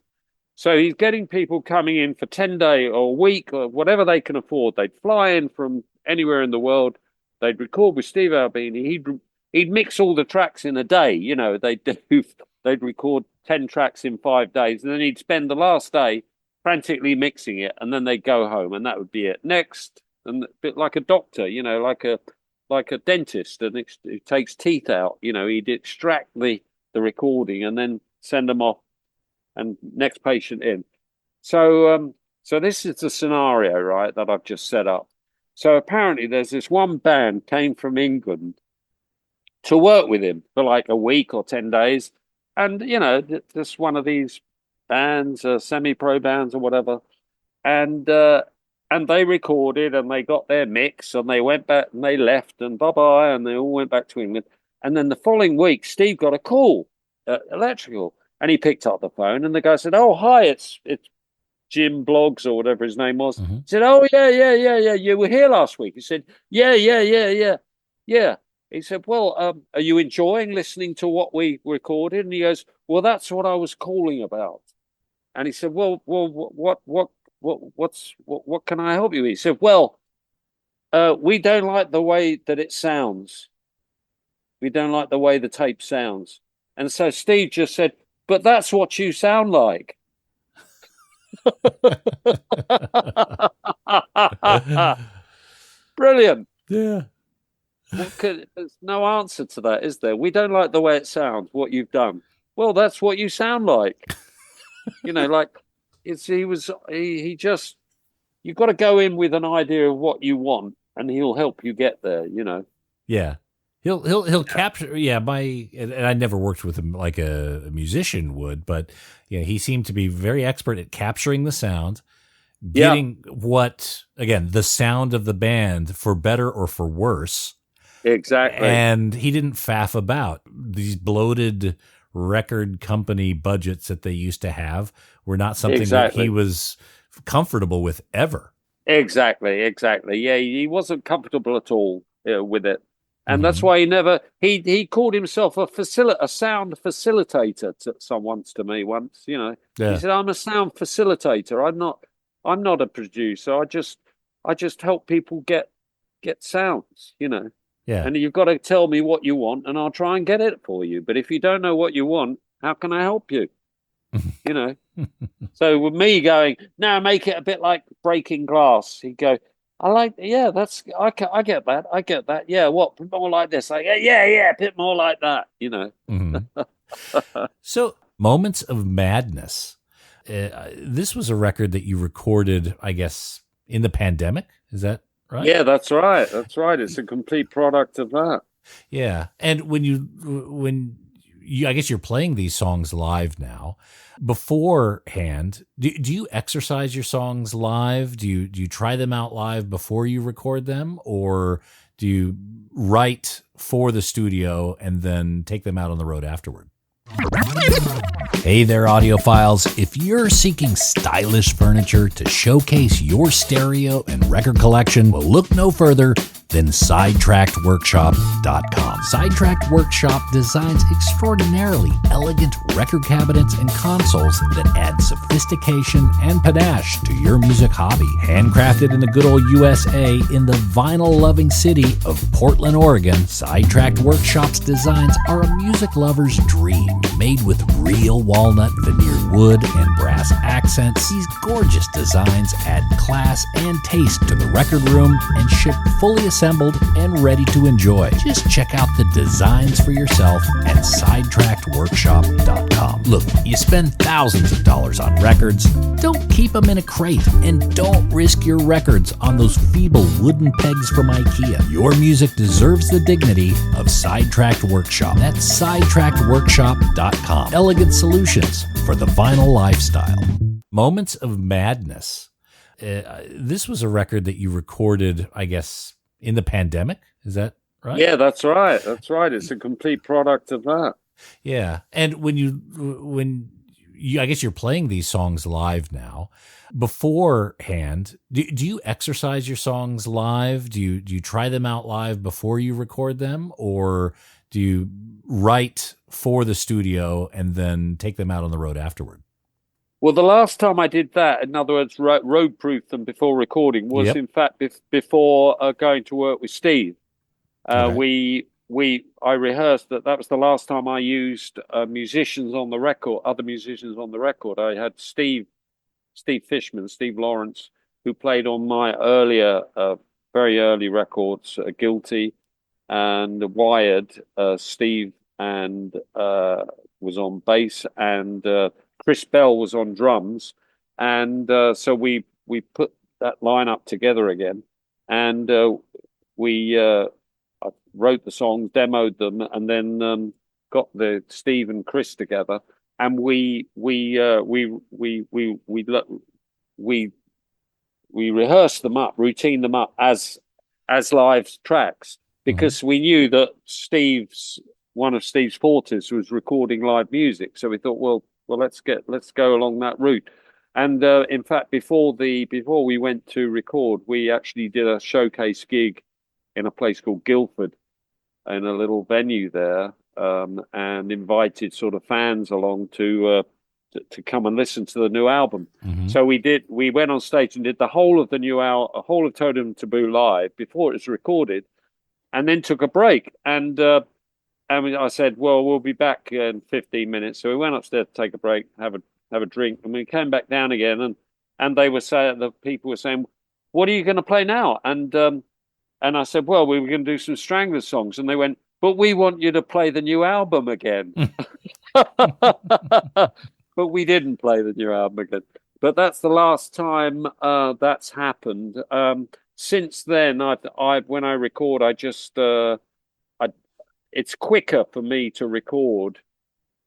So he's getting people coming in for 10 days or a week or whatever they can afford. They'd fly in from anywhere in the world. They'd record with Steve Albini. He'd mix all the tracks in a day. They'd record 10 tracks in 5 days, and then he'd spend the last day frantically mixing it, and then they'd go home, and that would be it. Next, and a bit like a doctor, like a dentist, and who takes teeth out. He'd extract the recording and then send them off, and next patient in. So this is the scenario, right, that I've just set up. So apparently there's this one band came from England to work with him for like a week or 10 days. And, just one of these bands, semi-pro bands or whatever. And they recorded, and they got their mix, and they went back, and they left, and bye-bye, and they all went back to England. And then the following week, Steve got a call at Electrical, and he picked up the phone, and the guy said, "Oh, hi, it's Jim Bloggs," or whatever his name was. He said, "Oh, yeah, you were here last week." He said, yeah. He said, "Well, are you enjoying listening to what we recorded?" And he goes, "Well, that's what I was calling about." And he said, "Well, what can I help you with?" He said, "Well, we don't like the way that it sounds We don't like the way the tape sounds. And so Steve just said, but that's what you sound like. Brilliant. Yeah. There's no answer to that, is there? We don't like the way it sounds, what you've done. Well, that's what you sound like. Like he just, you've got to go in with an idea of what you want, and he'll help you get there, Yeah. He'll capture, and I never worked with him like a musician would, but he seemed to be very expert at capturing the sound, getting the sound of the band, for better or for worse. Exactly. And he didn't faff about. These bloated record company budgets that they used to have were not something that he was comfortable with ever. Exactly. Yeah, he wasn't comfortable at all with it. And that's why he called himself a sound facilitator to me once, He said, I'm a sound facilitator. I'm not a producer. I just help people get sounds, Yeah. And you've got to tell me what you want, and I'll try and get it for you. But if you don't know what you want, how can I help you? So with me going, now make it a bit like breaking glass. He'd go, I get that. Yeah, what? A bit more like this. A bit more like that, So, Moments of Madness. This was a record that you recorded, I guess, in the pandemic. Is that right? Yeah, that's right. It's a complete product of that. Yeah. And when you, I guess you're playing these songs live now. Beforehand, do you exercise your songs live? Do you try them out live before you record them, or do you write for the studio and then take them out on the road afterward? Hey there, audiophiles. If you're seeking stylish furniture to showcase your stereo and record collection, well, look no further than SidetrackedWorkshop.com. Sidetracked Workshop designs extraordinarily elegant record cabinets and consoles that add sophistication and panache to your music hobby. Handcrafted in the good old USA in the vinyl-loving city of Portland, Oregon, Sidetracked Workshop's designs are a music lover's dream. Made with real walnut veneered wood and brass accents, these gorgeous designs add class and taste to the record room and ship fully assembled and ready to enjoy. Just check out the designs for yourself at SidetrackedWorkshop.com. Look, you spend thousands of dollars on records. Don't keep them in a crate, and don't risk your records on those feeble wooden pegs from IKEA. Your music deserves the dignity of Sidetracked Workshop. That's SidetrackedWorkshop.com. Elegant solutions for the vinyl lifestyle. Moments of Madness. This was a record that you recorded, I guess, in the pandemic. Is that right? Yeah, that's right. It's a complete product of that. Yeah. And when you, I guess you're playing these songs live now. Beforehand, do you exercise your songs live? Do you try them out live before you record them, or do you write for the studio and then take them out on the road afterward? Well, the last time I did that, in other words, road-proofed them before recording, was in fact before going to work with Steve. Okay. I rehearsed that was the last time I used musicians on the record, other musicians on the record. I had Steve Fishman, Steve Lawrence, who played on my earlier, very early records, Guilty and Wired. Steve and was on bass, and Chris Bell was on drums, and so we put that lineup together again, and I wrote the songs, demoed them, and then got the Steve and Chris together, and we rehearsed them up, routine them up as live tracks, because we knew that one of Steve's fortes was recording live music, so we thought, well, let's go along that route. And in fact, before we went to record, we actually did a showcase gig in a place called Guildford, in a little venue there, and invited sort of fans along to come and listen to the new album. Mm-hmm. So we went on stage and did the whole of the new album, a whole of Totem Taboo live before it was recorded, and then took a break. And and I said, well, we'll be back in 15 minutes. So we went upstairs to take a break, have a drink, and we came back down again, and they were saying, the people were saying, what are you going to play now? And I said, well, we were going to do some Stranglers songs. And they went, but we want you to play the new album again. But we didn't play the new album again. But that's the last time that's happened. Since then, when I record, it's quicker for me to record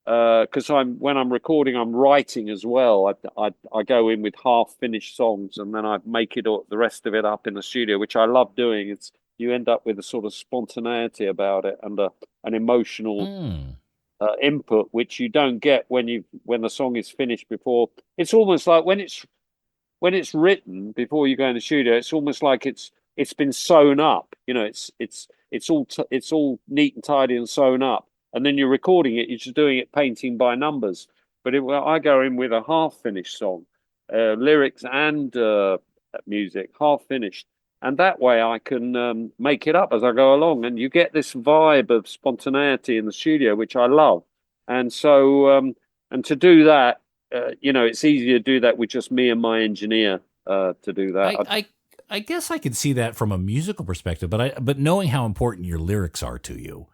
because when I'm recording, I'm writing as well. I go in with half finished songs and then I make the rest of it up in the studio, which I love doing. You end up with a sort of spontaneity about it and an emotional input, which you don't get when the song is finished before. It's almost like when it's written before you go in the studio. It's almost like it's been sewn up. It's all neat and tidy and sewn up. And then you're recording it. You're just doing it painting by numbers. But I go in with a half finished song, lyrics and music, half finished. And that way I can make it up as I go along. And you get this vibe of spontaneity in the studio, which I love. And so, and to do that, it's easier to do that with just me and my engineer to do that. I guess I could see that from a musical perspective, but knowing how important your lyrics are to you,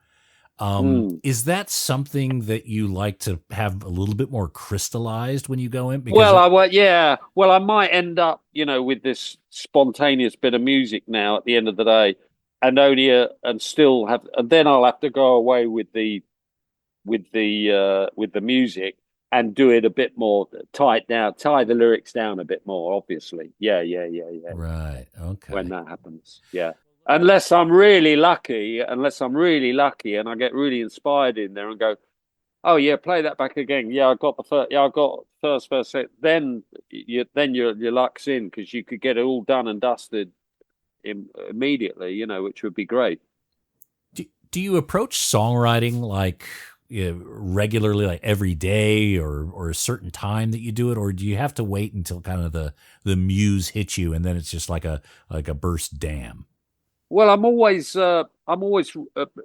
is that something that you like to have a little bit more crystallized when you go in? I might end up, with this spontaneous bit of music now at the end of the day, and then I'll have to go away with the music and do it a bit more tie the lyrics down a bit more, obviously. Yeah. Right. Okay. When that happens. Yeah. Unless I'm really lucky and I get really inspired in there and go, oh yeah, play that back again. Yeah, I got first verse. Then your luck's in because you could get it all done and dusted immediately, which would be great. Do you approach songwriting like regularly, like every day or a certain time that you do it, or do you have to wait until kind of the muse hits you and then it's just like a burst dam? Well, I'm always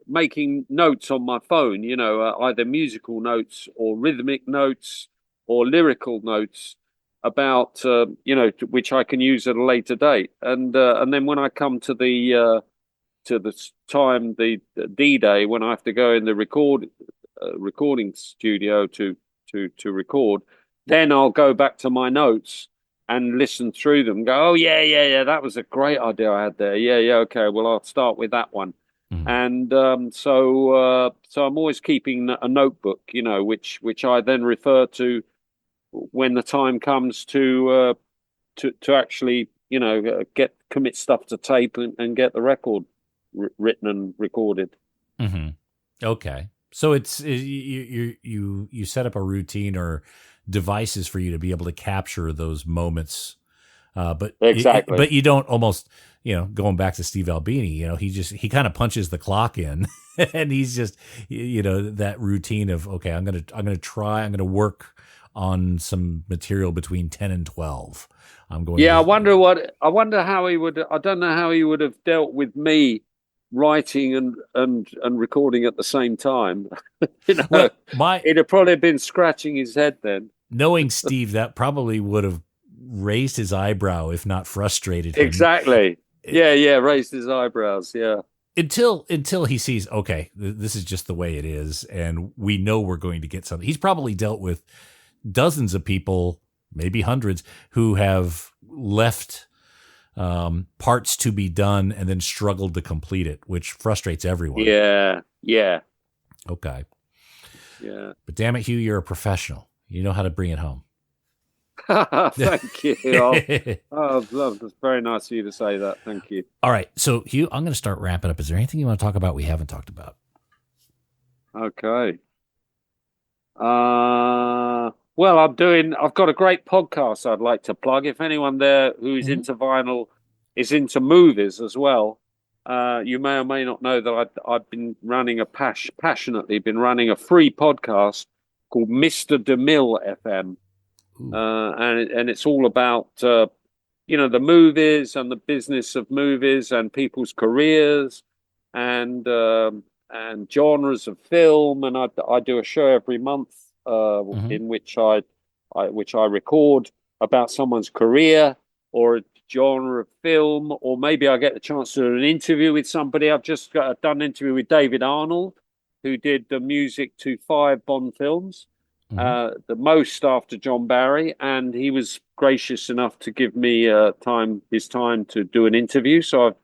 making notes on my phone, either musical notes or rhythmic notes or lyrical notes about, which I can use at a later date. And then when I come to the time, the D-Day, when I have to go in the recording studio to record, then I'll go back to my notes and listen through them, go, oh, yeah, that was a great idea I had there. Yeah, okay, well, I'll start with that one. Mm-hmm. And so I'm always keeping a notebook, which I then refer to when the time comes to actually, commit stuff to tape and get the record written and recorded. Mm-hmm. Okay. So it's you set up a routine or devices for you to be able to capture those moments, but exactly. But you don't almost, going back to Steve Albini, he kind of punches the clock in, and he's just, that routine of, okay, I'm gonna work on some material between 10 and 12. I wonder how he would. I don't know how he would have dealt with me writing and recording at the same time. Well, he'd have probably been scratching his head then. Knowing Steve, that probably would have raised his eyebrow, if not frustrated him. Exactly. Yeah, raised his eyebrows, yeah. Until he sees, okay, this is just the way it is, and we know we're going to get something. He's probably dealt with dozens of people, maybe hundreds, who have left parts to be done and then struggled to complete it, which frustrates everyone. Yeah. Okay. Yeah. But damn it, Hugh, you're a professional. You know how to bring it home. Thank you. That's very nice of you to say that. Thank you. All right. So, Hugh, I'm going to start wrapping up. Is there anything you want to talk about we haven't talked about? Okay. Well, I've got a great podcast I'd like to plug. If anyone there who is into vinyl is into movies as well, you may or may not know that I've been running passionately been running a free podcast called Mr. DeMille FM. And it's all about, the movies and the business of movies and people's careers and and genres of film, and I do a show every month in which I record about someone's career or a genre of film, or maybe I get the chance to do an interview with somebody. I've just done an interview with David Arnold, who did the music to 5 Bond films, the most after John Barry, and he was gracious enough to give me his time to do an interview. So I've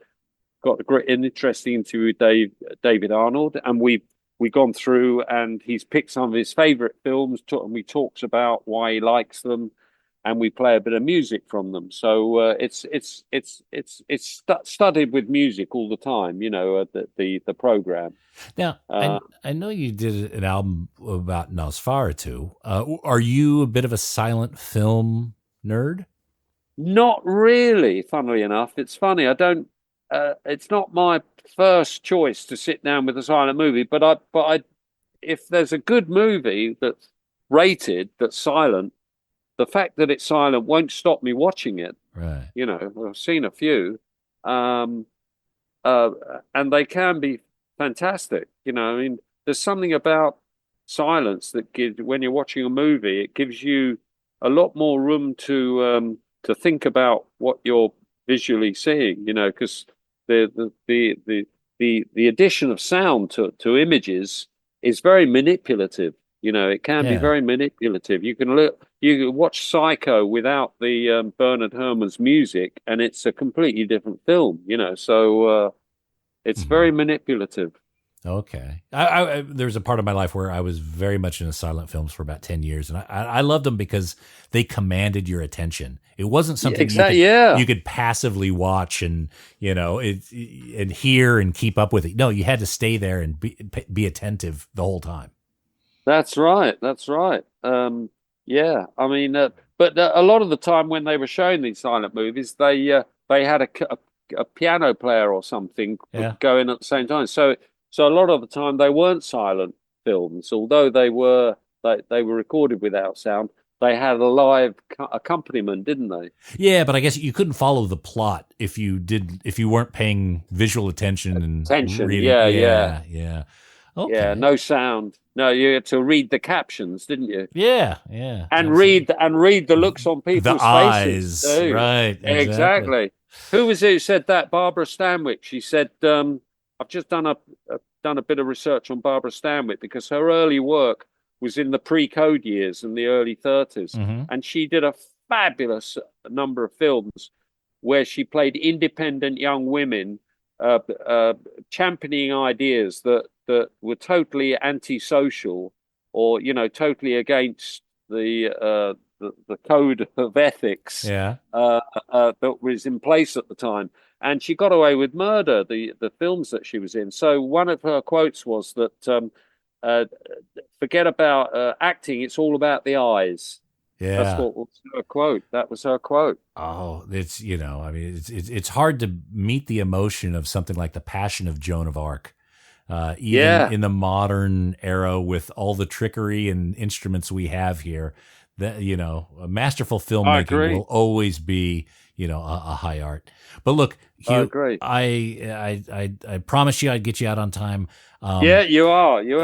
got an interesting interview with David Arnold, and we've gone through, and he's picked some of his favorite films, and we talked about why he likes them, and we play a bit of music from them. So it's studied with music all the time, the program. Now, I know you did an album about Nosferatu. Are you a bit of a silent film nerd? Not really, funnily enough. It's funny. I don't. It's not my first choice to sit down with a silent movie, but if there's a good movie that's rated, that's silent, the fact that it's silent won't stop me watching it. Right. I've seen a few, and they can be fantastic. There's something about silence that when you're watching a movie, it gives you a lot more room to think about what you're visually seeing. Because the addition of sound to images is very manipulative. It can be very manipulative. You can watch Psycho without the Bernard Herrmann's music, and it's a completely different film. So it's very manipulative. Okay. I there's a part of my life where I was very much into silent films for about 10 years, and I loved them because they commanded your attention. It wasn't something you could passively watch and and hear and keep up with it. No, you had to stay there and be attentive the whole time. That's right. Yeah. I mean, but a lot of the time when they were showing these silent movies, they had a piano player or something going at the same time. So a lot of the time they weren't silent films, although they were recorded without sound. They had a live accompaniment, didn't they? Yeah, but I guess you couldn't follow the plot if you weren't paying visual attention and reading. Yeah. Okay. Yeah, no sound. No, you had to read the captions, didn't you? Yeah. And read the looks on people's faces. The eyes, too. Right? Exactly. Who was it who said that? Barbara Stanwyck. She said, "I've just done a bit of research on Barbara Stanwyck because her early work was in the pre-code years in the early 30s, and she did a fabulous number of films where she played independent young women, championing ideas that were totally antisocial or totally against the code of ethics that was in place at the time. And she got away with murder, the films that she was in. So one of her quotes was that forget about acting, it's all about the eyes. Yeah, that's what was her quote. That was her quote. Oh, it's I mean, it's hard to meet the emotion of something like The Passion of Joan of Arc. Even in the modern era, with all the trickery and instruments we have here, that a masterful filmmaking will always be a high art. But look, Hugh, I promised you I'd get you out on time. You are. You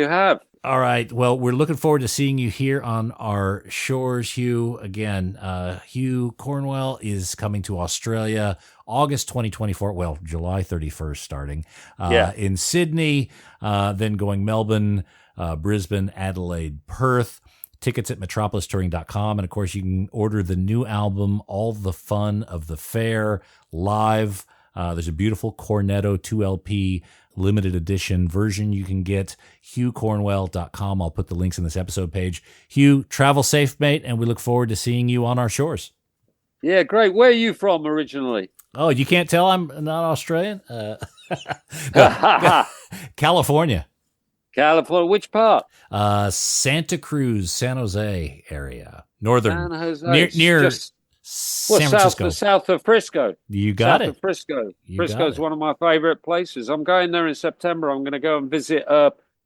have. All right. Well, we're looking forward to seeing you here on our shores, Hugh. Again, Hugh Cornwell is coming to Australia August 2024. Well, July 31st starting in Sydney, then going Melbourne, Brisbane, Adelaide, Perth. Tickets at metropolistouring.com. And of course, you can order the new album, All the Fun of the Fair, live. There's a beautiful Cornetto 2LP limited edition version you can get. HughCornwell.com. I'll put the links in this episode page. Hugh, travel safe, mate, and we look forward to seeing you on our shores. Yeah, great. Where are you from originally? Oh, you can't tell I'm not Australian? California. California, which part? Santa Cruz, San Jose area. Northern. San Jose. Near San Francisco. South of Frisco. You got it. South of Frisco. Frisco is one of my favorite places. I'm going there in September. I'm going to go and visit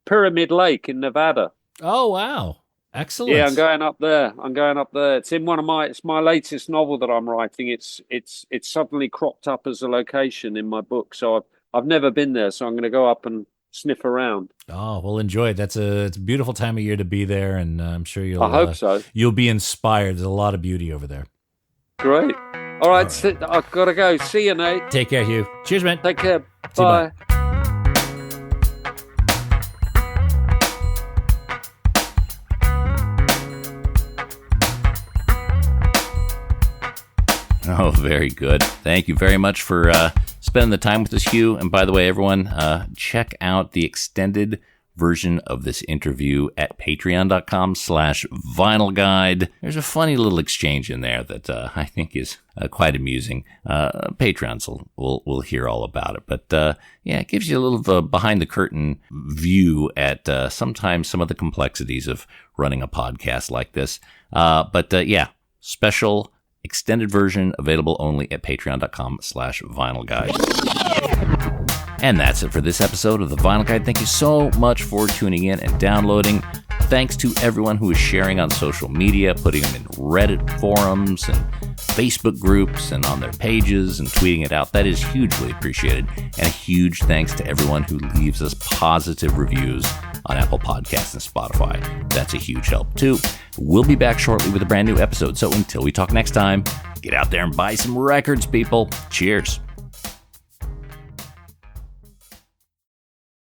Pyramid Lake in Nevada. Oh, wow. Excellent. Yeah, I'm going up there. It's in it's my latest novel that I'm writing. It's suddenly cropped up as a location in my book. So I've never been there. So I'm going to go up and sniff around. Oh, well, enjoy it. It's a beautiful time of year to be there, and I'm sure I hope so. You'll be inspired. There's a lot of beauty over there. Great. All right. I've got to go. See you, Nate. Take care, Hugh. Cheers, man. Take care. See you, Bye. Oh, very good. Thank you very much for spending the time with us, Hugh. And by the way, everyone, check out the extended version of this interview at patreon.com/vinylguide. There's a funny little exchange in there that I think is quite amusing. Patrons will hear all about it. But yeah, it gives you a little behind the curtain view at sometimes some of the complexities of running a podcast like this. But yeah, special extended version available only at patreon.com/vinylguide. And that's it for this episode of The Vinyl Guide. Thank you so much for tuning in and downloading. Thanks to everyone who is sharing on social media, putting them in Reddit forums and Facebook groups and on their pages and tweeting it out. That is hugely appreciated. And a huge thanks to everyone who leaves us positive reviews on Apple Podcasts and Spotify. That's a huge help too. We'll be back shortly with a brand new episode. So until we talk next time, get out there and buy some records, people. Cheers.